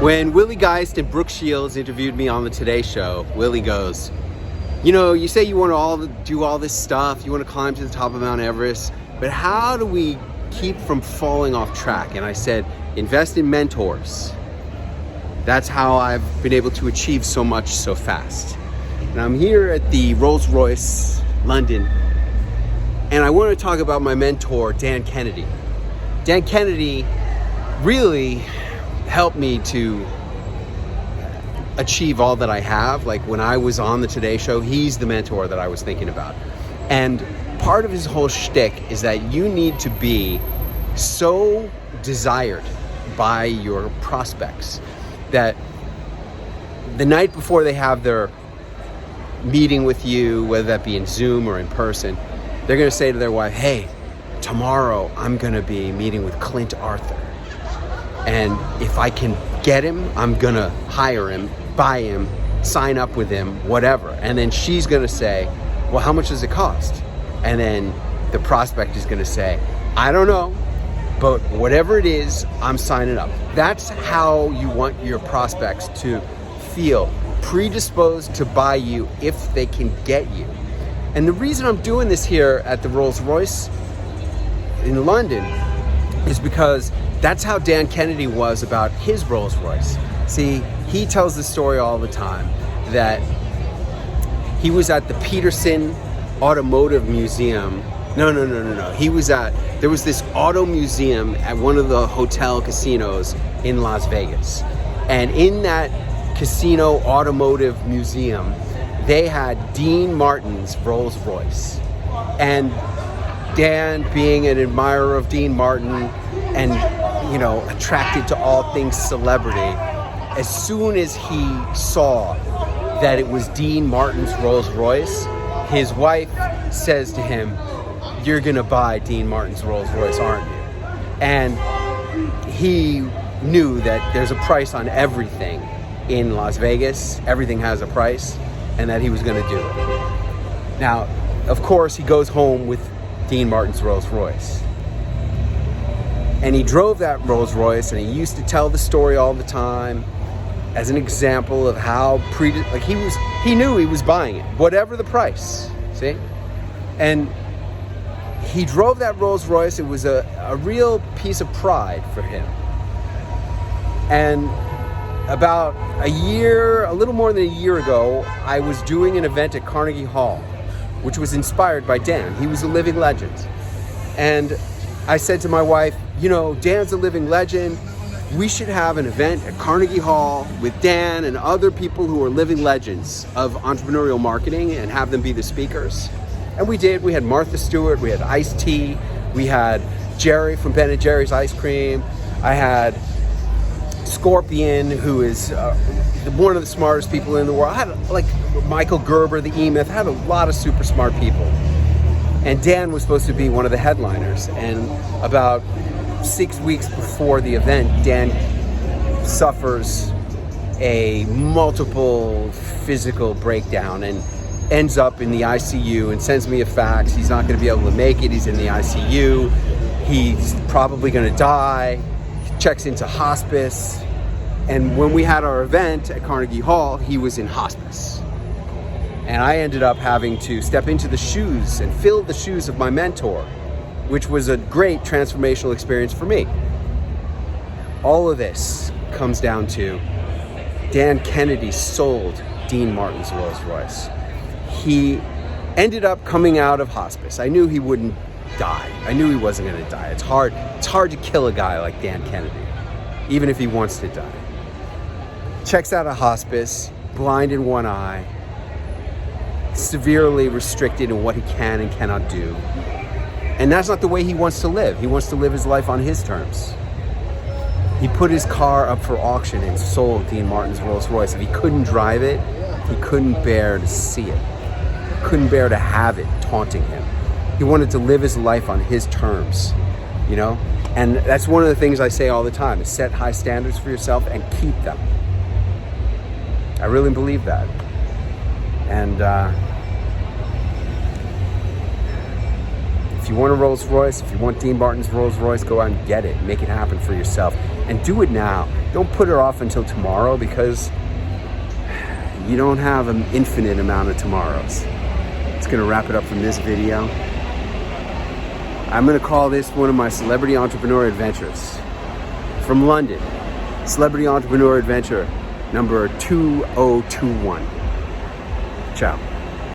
When Willie Geist and Brooke Shields interviewed me on the Today Show, Willie goes, you know, you say you want to do all this stuff, you want to climb to the top of Mount Everest, but how do we keep from falling off track? And I said, invest in mentors. That's how I've been able to achieve so much so fast. And I'm here at the Rolls-Royce, London, and I want to talk about my mentor, Dan Kennedy. Dan Kennedy really helped me to achieve all that I have. Like when I was on the Today Show, he's the mentor that I was thinking about. And part of his whole shtick is that you need to be so desired by your prospects that the night before they have their meeting with you, whether that be in Zoom or in person, they're going to say to their wife, hey, tomorrow I'm going to be meeting with Clint Arthur. And if I can get him, I'm going to hire him, buy him, sign up with him, whatever. And then she's going to say, well, how much does it cost? And then the prospect is going to say, I don't know, but whatever it is, I'm signing up. That's how you want your prospects to feel, predisposed to buy you if they can get you. And the reason I'm doing this here at the Rolls-Royce in London is because that's how Dan Kennedy was about his Rolls-Royce. See, he tells the story all the time that he was at the Peterson Automotive Museum. No. There was this auto museum at one of the hotel casinos in Las Vegas. And in that casino automotive museum, they had Dean Martin's Rolls-Royce. And Dan, being an admirer of Dean Martin and, you know, attracted to all things celebrity, as soon as he saw that it was Dean Martin's Rolls-Royce, his wife says to him, you're gonna buy Dean Martin's Rolls-Royce, aren't you? And he knew that there's a price on everything in Las Vegas. Everything has a price, and that he was gonna do it. Now, of course, he goes home with Dean Martin's Rolls-Royce. And he drove that Rolls-Royce, and he used to tell the story all the time as an example of how he knew he was buying it, whatever the price, see? And he drove that Rolls-Royce. It was a real piece of pride for him. And about a little more than a year ago, I was doing an event at Carnegie Hall, which was inspired by Dan. He was a living legend. And I said to my wife, you know, Dan's a living legend. We should have an event at Carnegie Hall with Dan and other people who are living legends of entrepreneurial marketing and have them be the speakers. And we did. We had Martha Stewart, we had Ice-T, we had Jerry from Ben & Jerry's Ice Cream. I had Scorpion, who is one of the smartest people in the world. I had like Michael Gerber, the E-Myth. I had a lot of super smart people. And Dan was supposed to be one of the headliners. And about 6 weeks before the event, Dan suffers a multiple physical breakdown and ends up in the ICU and sends me a fax. He's not going to be able to make it. He's in the ICU. He's probably going to die. Checks into hospice. And when we had our event at Carnegie Hall, he was in hospice. And I ended up having to step into the shoes and fill the shoes of my mentor, which was a great transformational experience for me. All of this comes down to Dan Kennedy sold Dean Martin's Rolls-Royce. He ended up coming out of hospice. I knew he wouldn't die. I knew he wasn't going to die. It's hard to kill a guy like Dan Kennedy, even if he wants to die. Checks out of hospice, blind in one eye, severely restricted in what he can and cannot do. And that's not the way he wants to live. He wants to live his life on his terms. He put his car up for auction and sold Dean Martin's Rolls-Royce. If he couldn't drive it, he couldn't bear to see it. He couldn't bear to have it taunting him. He wanted to live his life on his terms, you know? And that's one of the things I say all the time, is set high standards for yourself and keep them. I really believe that. And if you want a Rolls Royce, if you want Dean Martin's Rolls Royce, go out and get it. Make it happen for yourself. And do it now. don't put it off until tomorrow, because you don't have an infinite amount of tomorrows. It's gonna wrap it up from this video. I'm gonna call this one of my celebrity entrepreneur adventures. From London, celebrity entrepreneur adventure number 2021. Ciao.